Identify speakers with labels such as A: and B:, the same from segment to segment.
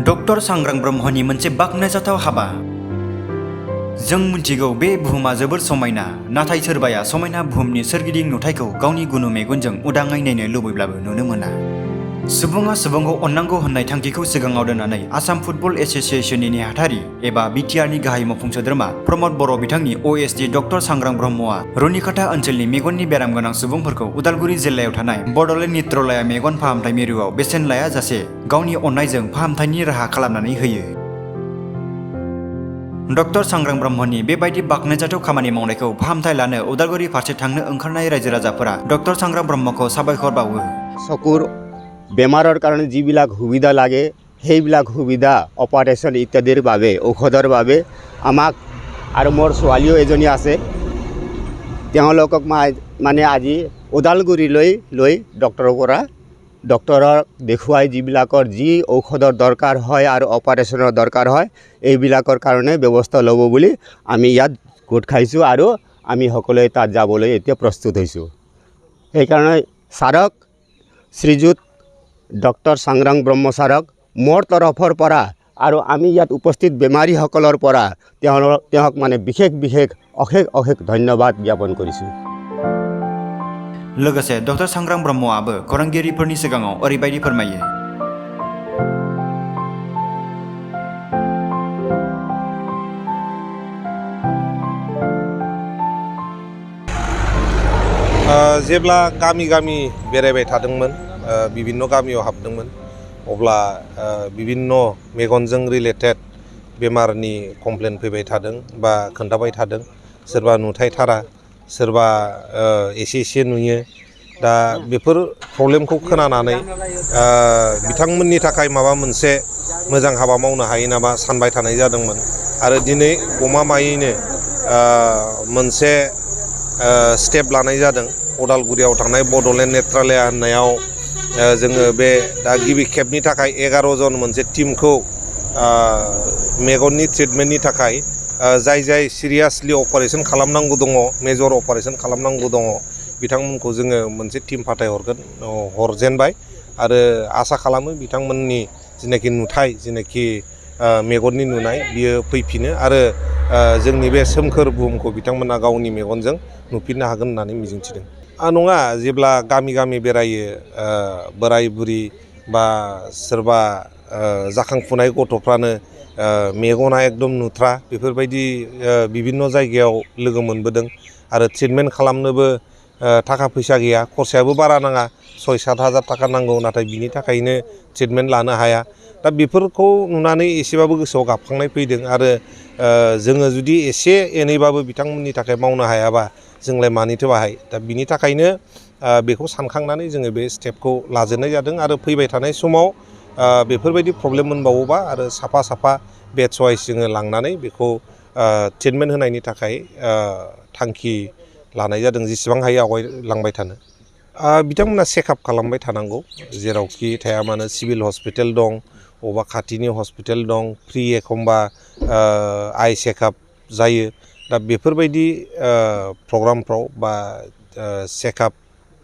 A: Doctor सांग्रां ब्रह्मनि मोनसे बाख्नायजाथाव हाबा। जों मिथिगौ बे बुहुमा जोबोर समायना, नाथाय सोरबाया समायना बुहुमनि सोरगिदिं नुथायखौ गावनि गुनु मेगनजों उदाङै नायनो लुबैब्लाबो नुनो मोना। सुबुङा सुबुंखौ अननांगौ होननाय थांखिखौ सिगाङाव दोननानै आसाम फुटबल एसोसिएशननि नेहाथारि एबा बिटिआरनि गाहाय मावफुं सोद्रोमा प्रमद बर' बिथांनि अएसडि डक्टर सांग्रां ब्रह्मआ रुनिकाटा ओनसोलनि मेगननि बेराम गोनां सुबुंफोरखौ उदालगुरि जिल्लायाव थानाय बडलेण्ड नेत्रलया मेगन फाहामथाय मिरुआव बेसेन लायाजासे गावनि अननायजों फाहामथायनि राहा खालामनानै होयो। डक्टर सांग्रां ब्रह्मनि बेबायदि बाख्नायजाथाव खामानि मावनायखौ फाहामथाय लानो उदालगुरि फारसे थांनो ओंखारनाय रायजो राजाफोरा डक्टर सांग्रां ब्रह्मखौ साबायखर बावो।
B: চকুৰ বেমাৰৰ কাৰণে যিবিলাক সুবিধা লাগে সেইবিলাক সুবিধা অপাৰেশ্যন ইত্যাদিৰ বাবে ঔষধৰ বাবে আমাক আৰু মোৰ ছোৱালীও এজনী আছে তেওঁলোকক মানে আজি ওদালগুৰিলৈ লৈ ডক্টৰক দেখুৱাই যিবিলাকৰ যি ঔষধৰ দৰকাৰ হয় আৰু অপাৰেশ্যনৰ দৰকাৰ হয় এইবিলাকৰ কাৰণে ব্যৱস্থা ল'ব বুলি আমি ইয়াত গোট খাইছোঁ আৰু আমি সকলোৱে তাত যাবলৈ এতিয়া প্ৰস্তুত হৈছোঁ। সেইকাৰণে ছাৰক শ্ৰীযুত ডক্টৰ সংগ্ৰাম ব্ৰহ্ম ছাৰক মোৰ তৰফৰ পৰা আৰু আমি ইয়াত উপস্থিত বেমাৰীসকলৰ পৰা তেওঁক মানে বিশেষ অশেষ ধন্যবাদ জ্ঞাপন কৰিছোঁ।
A: लोगोसे डक्टर सांग्रां ब्रह्मआबो खौरांगिरिफोरनि सिगाङाव ओरैबायदि फोरमायो।
C: जेब्ला गामि बेरायबाय थादोंमोन, बिभिन्न गामियाव हाबदोंमोन, अब्ला बिभिन्न मेगनजों रिलेटेड बेमारनि कमप्लेन फैबाय थादों बा खोन्थाबाय थादों। सोरबा नुथायथारा, सोरबा एसे नुयो। दा बेफोर प्रब्लेमखौ खोनानानै बिथांमोननि थाखाय माबा मोनसे मोजां हाबा मावनो हायो नामा सानबाय थानाय जादोंमोन। आरो दिनै गमामायैनो मोनसे स्टेप लानाय जादों। उदालगुरियाव थानाय बडलेण्ड नेत्रलया होननायाव जोङो बे दा गिबि खेबनि थाखाय 11 जन मोनसे टीमखौ मेगननि ट्रिटमेन्टनि थाखाय जाय सिरियासलि अपारेशन खालामनांगौ दङ, मेजर अपारेशन खालामनांगौ दङ, बिथांमोनखौ जोङो मोनसे टीम हरजेनबाय आरो आसा खालामो बिथांमोननि जिनाखि नुथाय, जिनाखि मेगननि नुनाय बियो फैफिनो आरो जोंनि बे सोमखोर बुहुमखौ बिथांमोना गावनि मेगनजों नुफिननो हागोन होननानै मिजिंथिदों। नङा, जेब्ला गामि बेरायो बोराय बुरि बा सोरबा जाखांफुनाय गथ'फ्रानो मेगना एकदम नुथ्रा, बेफोरबायदि बिभिन्न जायगायाव लोगो मोनबोदों आरो ट्रिटमेन्ट खालामनोबो थाखा फैसा गैया, खरसायाबो बारा नाङा, 6-7 हाजार थाखा नांगौ, नाथाय बिनि थाखायनो ट्रिटमेन्ट लानो हाया। दा बेफोरखौ नुनानै एसेबाबो गोसोआव गाबखांनाय फैदों आरो जोङो जुदि एसे एनैबाबो बिथांमोननि थाखाय मावनो हायाबा जोंलाय मानिथो बाहाय। दा बिनि थाखायनो बेखौ सानखांनानै जोङो बे स्टेपखौ लाजेननाय जादों आरो फैबाय थानाय समाव बेफोरबायदि प्रब्लेम मोनबावोबा आरो साफा बेट्स वाइज जोङो लांनानै बेखौ ट्रिटमेन्ट होनायनि थाखाय थांखि लानाय जादों, जेसेबां हायो आवगायलांबाय थानो। बिथांमोना चेकआप खालामबाय थानांगौ, जेरावखि थाया मानो। सिभिल हस्पिटाल दं, अबा खाथिनि हस्पिटाल दं, फ्रि एखमबा आइ चेकआप जायो। दा बेफोरबायदि प्रग्रामफ्राव बा चेकआप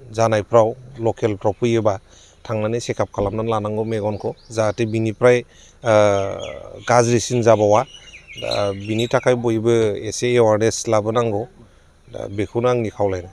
C: जानायफ्राव लकेलफ्राव फैयोबा थांनानै चेकआप खालामनानै लानांगौ मेगनखौ, जाहाथे बिनिफ्राय गाज्रिसिन जाबावा। दा बिनि थाखाय बयबो एसे एवारनेस लाबोनांगौ। दा बेखौनो आंनि खावलायनाय।